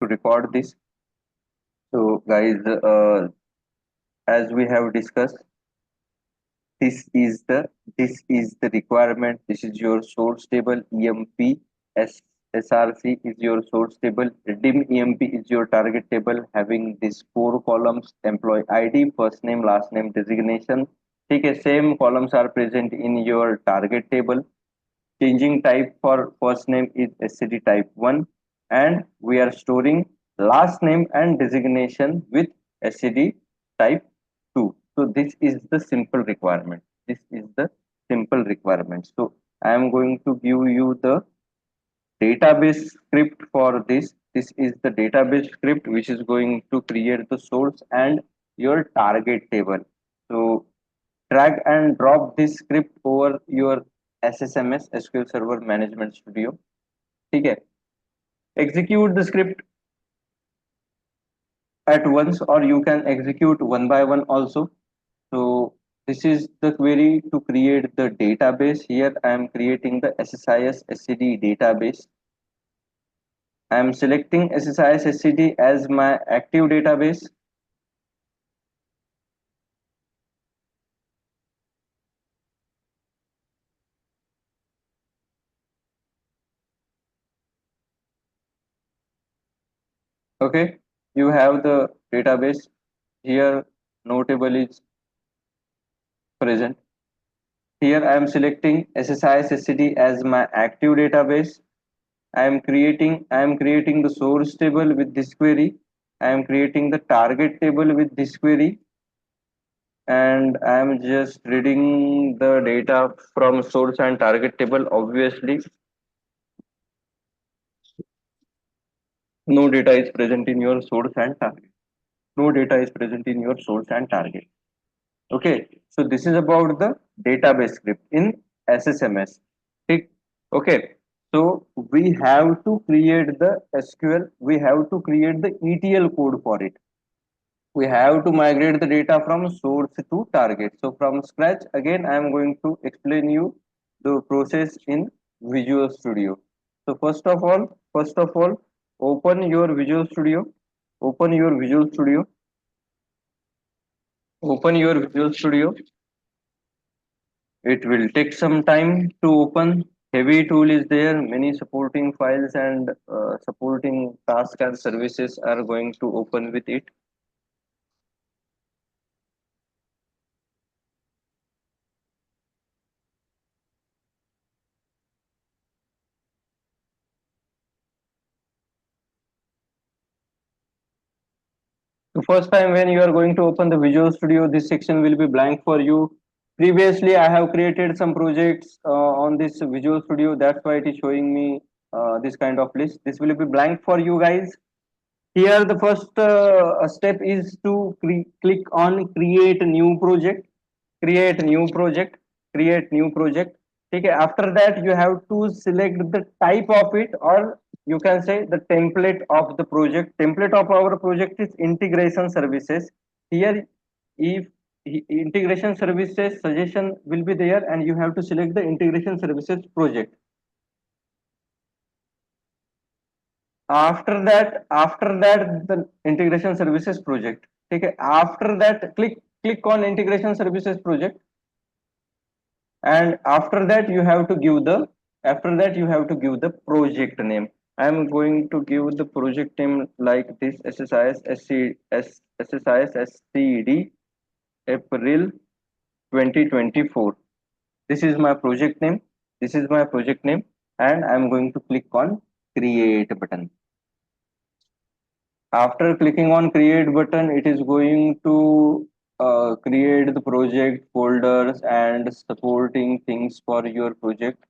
to record this. So guys, as we have discussed, this is the requirement. This is your source table. SRC is your source table. Dim EMP is your target table, having these four columns: employee ID, first name, last name, designation. Okay, same columns are present in your target table. Changing type for first name is SCD type 1, and we are storing last name and designation with SCD type 2. So this is the simple requirement. This is the simple requirement. So I am going to give you the database script for this. This is the database script which is going to create the source and your target table. So drag and drop this script over your SSMS SQL Server Management Studio. Okay. Execute the script at once, or you can execute one by one also. So this is the query to create the database. Here I am creating the SSIS SCD database. I am selecting SSIS SCD as my active database. Okay, you have the database here. No table is present. Here I am selecting SSIS SCD as my active database. I am creating the source table with this query. I am creating the target table with this query, and I am just reading the data from source and target table. Obviously, no data is present in your source and target. No data is present in your source and target. Okay, so this is about the database script in SSMS. Okay, so we have to create the SQL, we have to create the ETL code for it. We have to migrate the data from source to target. So from scratch, again, I am going to explain you the process in Visual Studio. So first of all, open your Visual Studio, open your Visual Studio, open your Visual Studio. It will take some time to open. Heavy tool is there. Many supporting files and supporting tasks and services are going to open with it. The first time when you are going to open the Visual Studio, this section will be blank for you. Previously, I have created some projects on this Visual Studio. That's why it is showing me this kind of list. This will be blank for you guys. Here, the first step is to click on create new project, create new project, create new project. Okay, after that, you have to select the type of it, or you can say the template of the project. Template of our project is integration services. Here, if integration services suggestion will be there, and you have to select the integration services project. After that the integration services project. Okay, after that click on integration services project, and after that you have to give the project name. I am going to give the project name like this: SSIS SCD April 2024. This is my project name. This is my project name, and I am going to click on create button. After clicking on create button, it is going to create the project folders and supporting things for your project.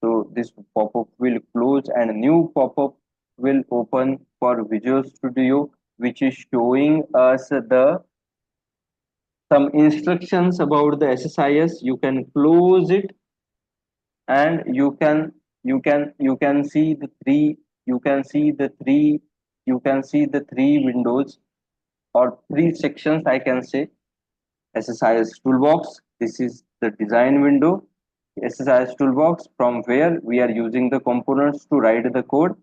So this pop-up will close and a new pop-up will open for Visual Studio, which is showing us the some instructions about the SSIS. You can close it, and you can see the three you can see the three you can see the three windows, or three sections, I can say. SSIS toolbox, this is the design window. SSIS toolbox, from where we are using the components to write the code.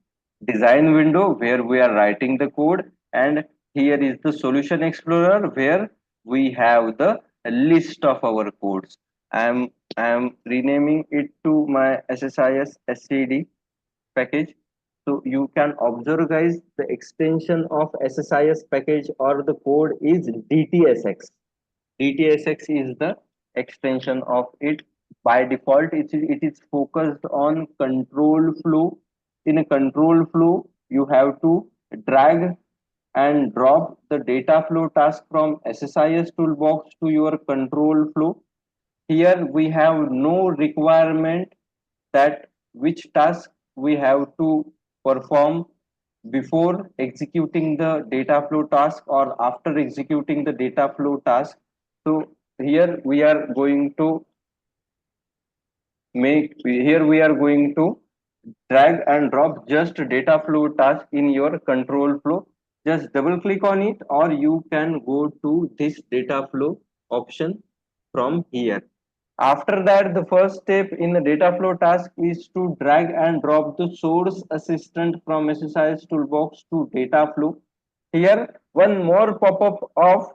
design window where we are writing the code, and here is the solution explorer where we have the list of our codes. I am renaming it to my SSIS SCD package. So you can observe guys, the extension of SSIS package or the code is DTSX. DTSX is the extension of it. By default, it is focused on control flow. In a control flow, you have to drag and drop the data flow task from SSIS toolbox to your control flow. Here we have no requirement that which task we have to perform before executing the data flow task or after executing the data flow task. So here we are going to here we are going to drag and drop just data flow task in your control flow. Just double click on it, or you can go to this data flow option from here. After that, the first step in the data flow task is to drag and drop the source assistant from SSIS toolbox to data flow. Here, one more pop-up of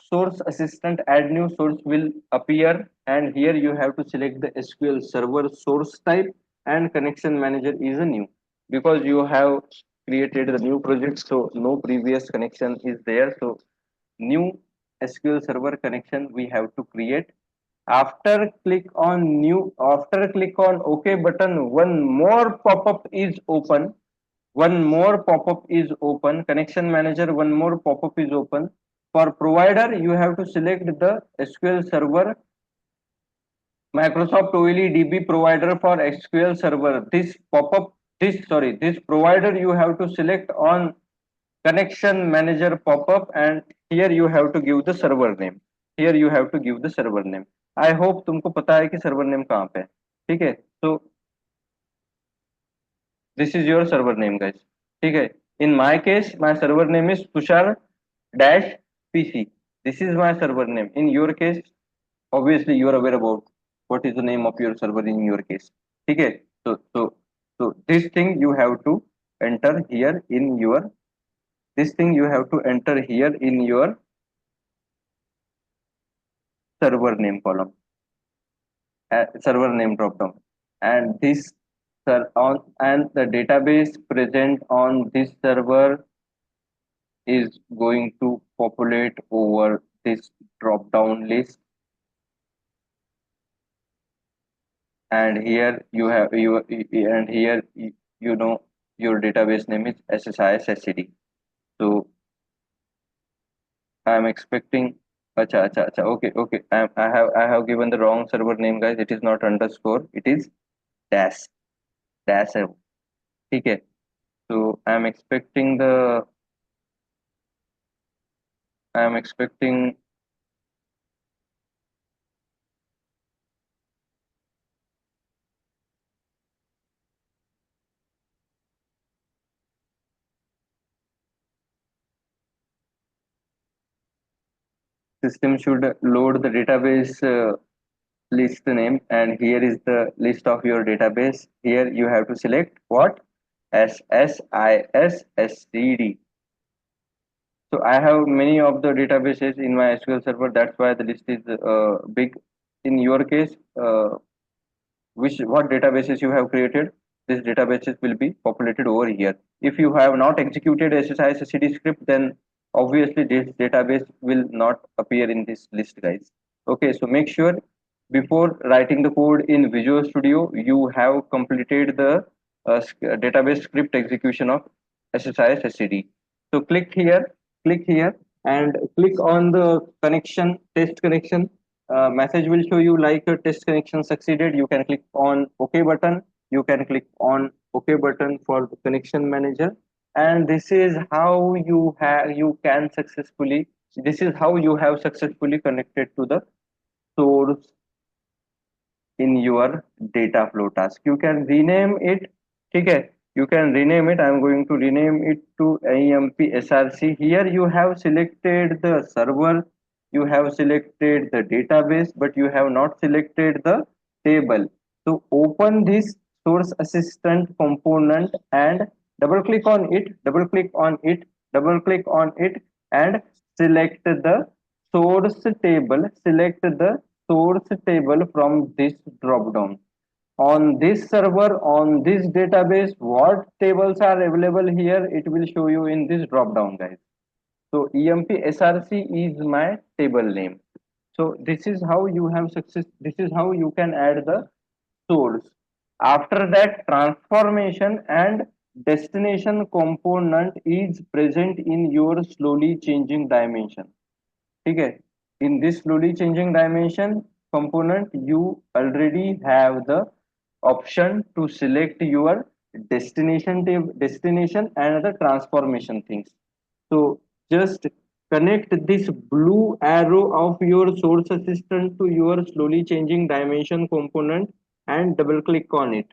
source assistant add new source will appear, and here you have to select the SQL server source type, and connection manager is a new because you have created the new project, so no previous connection is there. So new SQL server connection we have to create. After click on OK button, one more pop-up is open. Connection manager, one more pop-up is open. For provider, you have to select the SQL server Microsoft OLEDB provider for SQL server. This provider you have to select on connection manager pop-up, and here you have to give the server name. Here you have to give the server name. I hope तुमको पता है कि server name कहाँ पे है. ठीक है. So this is your server name guys. ठीक है. In my case, my server name is Tushar dash PC. This is my server name. In your case, obviously you are aware about what is the name of your server in your case. ठीक है. So this thing you have to enter here in your server name column, server name drop down, and and the database present on this server is going to populate over this drop down list, and here you have and here you know your database name is SSIS SCD. So I am expecting. Acha. Okay. I have given the wrong server name, guys. It is not underscore. It is dash dash. Okay. So I am expecting system should load the database list name, and here is the list of your database. Here you have to select what? SSIS SCD. So I have many of the databases in my SQL server. That's why the list is big. In your case, what databases you have created, these databases will be populated over here. If you have not executed SSIS SCD script, then obviously this database will not appear in this list, guys. Okay, so make sure before writing the code in Visual Studio, you have completed the database script execution of SSIS SCD. So click here, and click on the test connection. Message will show you like your test connection succeeded. You can click on OK button. You can click on OK button for the connection manager, and this is how you have successfully connected to the source in your data flow task. You can rename it. Okay, you can rename it. I'm going to rename it to AMP SRC. Here you have selected the server, you have selected the database, but you have not selected the table. So open this source assistant component and double click on it, double click on it, double click on it, and select the source table, select the source table from this drop down. On this server, on this database, what tables are available here, it will show you in this drop down, guys. So emp src is my table name. So this is how you have success, this is how you can add the source. After that, transformation and destination component is present in your slowly changing dimension. Okay, in this slowly changing dimension component, you already have the option to select your destination and the transformation things. So just connect this blue arrow of your source assistant to your slowly changing dimension component and double click on it.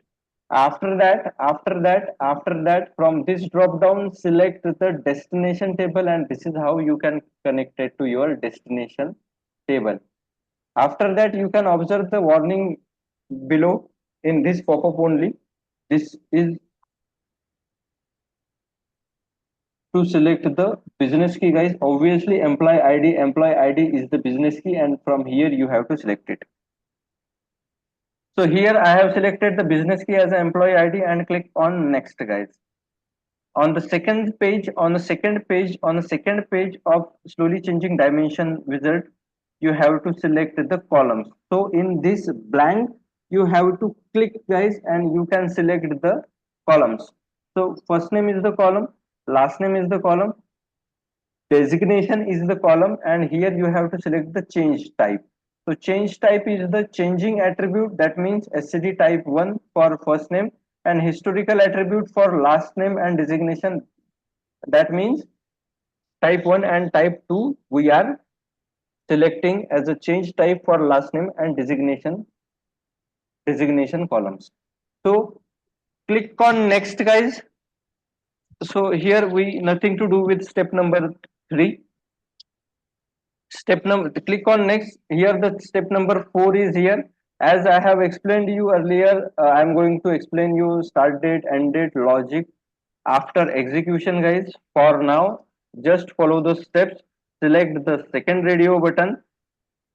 After that, from this drop down, select the destination table, and this is how you can connect it to your destination table. After that, you can observe the warning below in this pop-up only. This is to select the business key, guys. Obviously, employee ID is the business key, and from here you have to select it. So here I have selected the business key as an employee ID and click on next, guys. On the second page of slowly changing dimension wizard, you have to select the columns. So in this blank, you have to click, guys, and you can select the columns. So first name is the column, last name is the column, designation is the column, and here you have to select the change type. So change type is the changing attribute, that means SCD type 1 for first name, and historical attribute for last name, and designation, that means type 1 and type 2 we are selecting as a change type for last name and designation columns. So click on next, guys. So here we nothing to do with step number 3. Step number, click on next. Here the step number 4 is here. As I have explained you earlier, I'm going to explain you start date, end date, logic after execution, guys. For now, just follow the steps. Select the second radio button,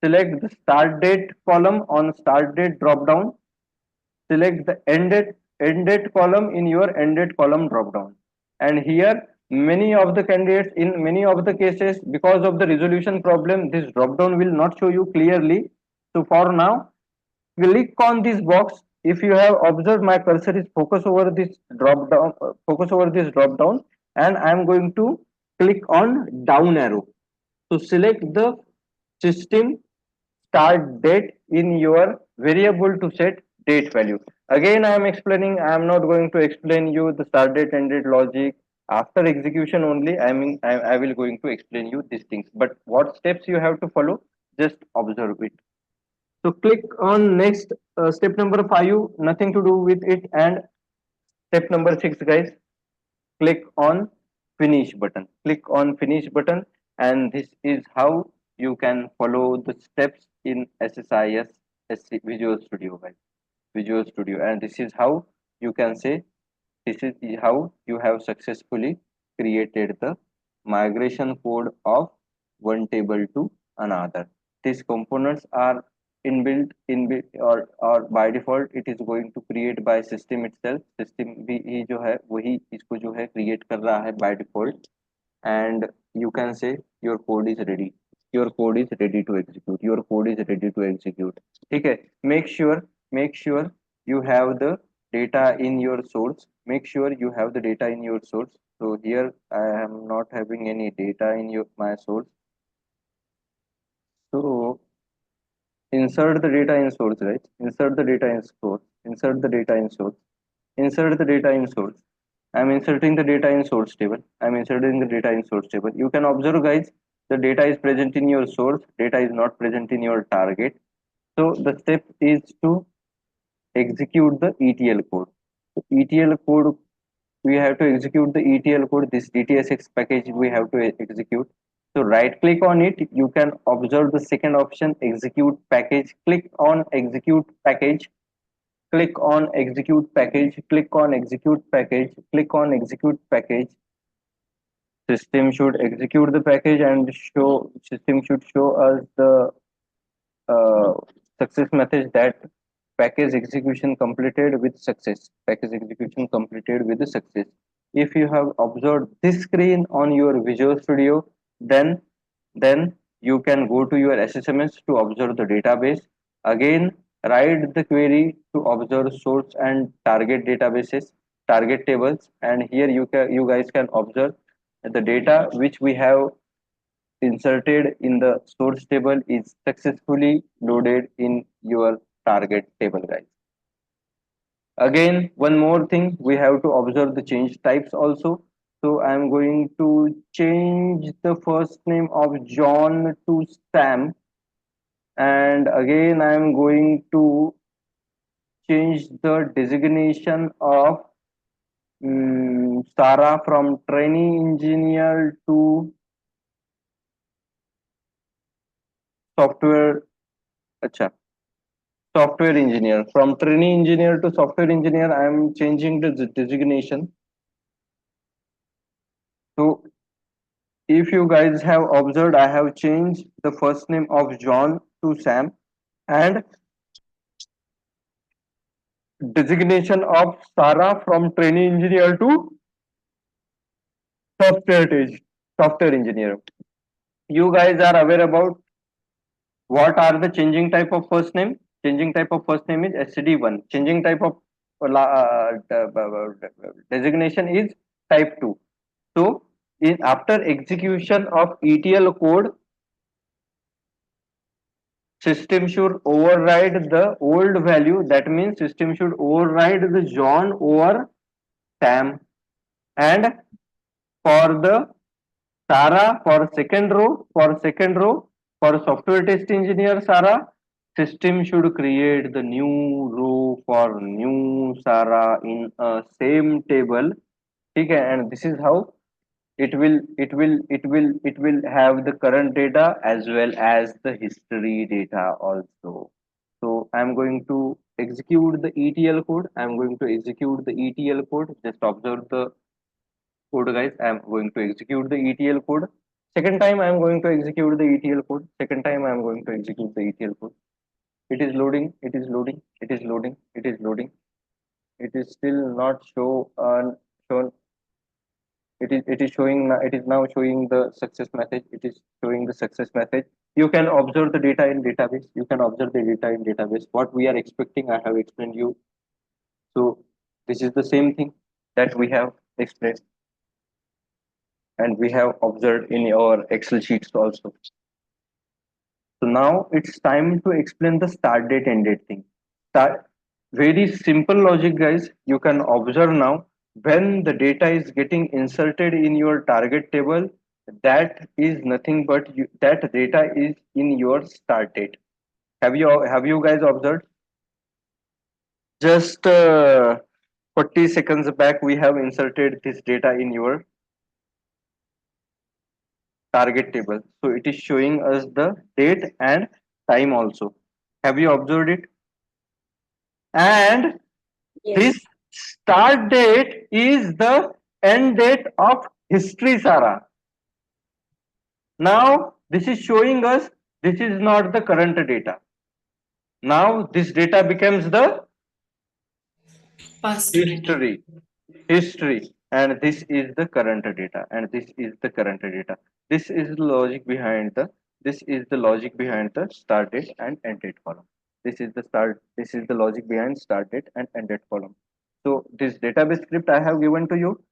select the start date column on start date drop down, select the end date column in your end date column drop down. And here many of the candidates, in many of the cases, because of the resolution problem, this drop down will not show you clearly. So for now, click on this box. If you have observed, my cursor is focus over this drop down, and I am going to click on down arrow. So select the system start date in your variable to set date value. Again, I am explaining, I am not going to explain you the start date, end date logic. After execution only, I will going to explain you these things. But what steps you have to follow, just observe it. So click on next, step number 5, nothing to do with it. And step number 6, guys, click on finish button. Click on finish button, and this is how you can follow the steps in SSIS Visual Studio, guys. Visual Studio, and this is how you can say, this is how you have successfully created the migration code of one table to another. These components are or by default it is going to create by system itself. System भी ही जो है वही इसको जो है create कर रहा है by default, and you can say your code is ready. Your code is ready to execute. Your code is ready to execute. ठीक है. Make sure you have the data in your source. Make sure you have the data in your source. So here I am not having any data in my source. So insert the data in source, right? Insert the data in source. Insert the data in source. Insert the data in source. I'm inserting the data in source table. I'm inserting the data in source table. You can observe, guys, the data is present in your source. Data is not present in your target. So the step is to execute the ETL code. So ETL code, we have to execute the ETL code. This DTSX package we have to execute. So right click on it. You can observe the second option, execute package. Click on execute package. click on execute package, click on execute package, click on execute package. System should execute the package and show system should show us the uh, success message that package execution completed with success. Package execution completed with the success. If you have observed this screen on your Visual Studio, then you can go to your SSMS to observe the database. Again, write the query to observe source and target databases, target tables, and here you guys can observe the data which we have inserted in the source table is successfully loaded in your target table, guys. Again, one more thing, we have to observe the change types also. So I'm going to change the first name of John to Sam, and again I'm going to change the designation of Sarah from trainee engineer to software. Acha, software engineer. From trainee engineer to software engineer, I am changing the designation. So if you guys have observed, I have changed the first name of John to Sam, and designation of Sarah from trainee engineer to software engineer. You guys are aware about what are the changing type of first name? Changing type of first name is SCD1. Changing type of designation is type 2. So, after execution of ETL code, system should override the old value. That means system should override the John over Sam. And for the Sarah, for software test engineer Sarah, system should create the new row for new Sarah in a same table. Okay, and this is how it will have the current data as well as the history data also. So I'm going to execute the ETL code. I'm going to execute the ETL code. Just observe the code, guys. I'm going to execute the ETL code. Second time I'm going to execute the ETL code. Second time I'm going to execute the ETL code. It is loading. It is loading. It is loading. It is loading. It is still not shown. It is showing. It is now showing the success message. It is showing the success message. You can observe the data in database. You can observe the data in database. What we are expecting, I have explained you. So this is the same thing that we have explained and we have observed in your Excel sheets also. So now it's time to explain the start date end date thing. Start, very simple logic, guys. You can observe now when the data is getting inserted in your target table, that is nothing but that data is in your start date. Have you guys observed? Just 40 seconds back, we have inserted this data in your target table. So it is showing us the date and time also. Have you observed it? And Yes. this start date is the end date of history, Sarah. Now this is showing us this is not the current data. Now this data becomes the Past data. history, and this is the current data, and this is the current data. This is the logic behind the start date and end date column. This is the logic behind start date and end date column. So this database script I have given to you,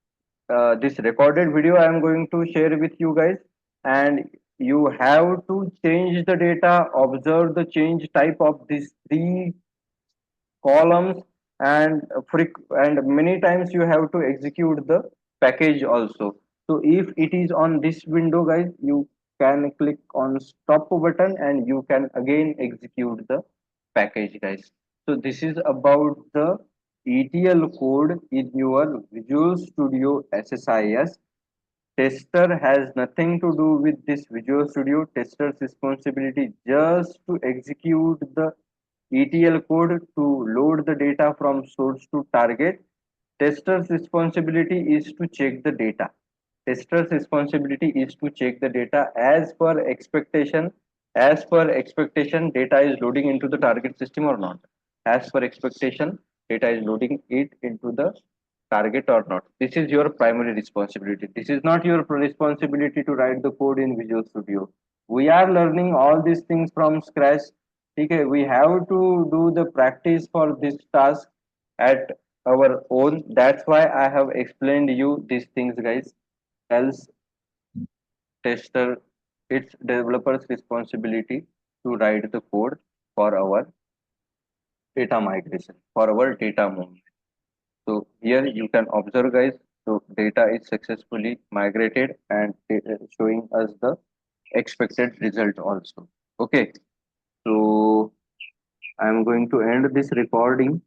this recorded video I am going to share with you guys, and you have to change the data, observe the change type of these three columns, and and many times you have to execute the package also. So if it is on this window, guys, you can click on stop button and you can again execute the package, guys. So this is about the ETL code in your Visual Studio SSIS. Tester has nothing to do with this Visual Studio. Tester's responsibility just to execute the ETL code to load the data from source to target. Tester's responsibility is to check the data. Tester's responsibility is to check the data as per expectation. As per expectation, data is loading into the target system or not. As per expectation, data is loading it into the target or not. This is your primary responsibility. This is not your responsibility to write the code in Visual Studio. We are learning all these things from scratch. Okay, we have to do the practice for this task at our own. That's why I have explained you these things, guys. Else, tester, it's developer's responsibility to write the code for our data migration, for our data movement. So here you can observe, guys. So data is successfully migrated and showing us the expected result also. Okay. So I'm going to end this recording.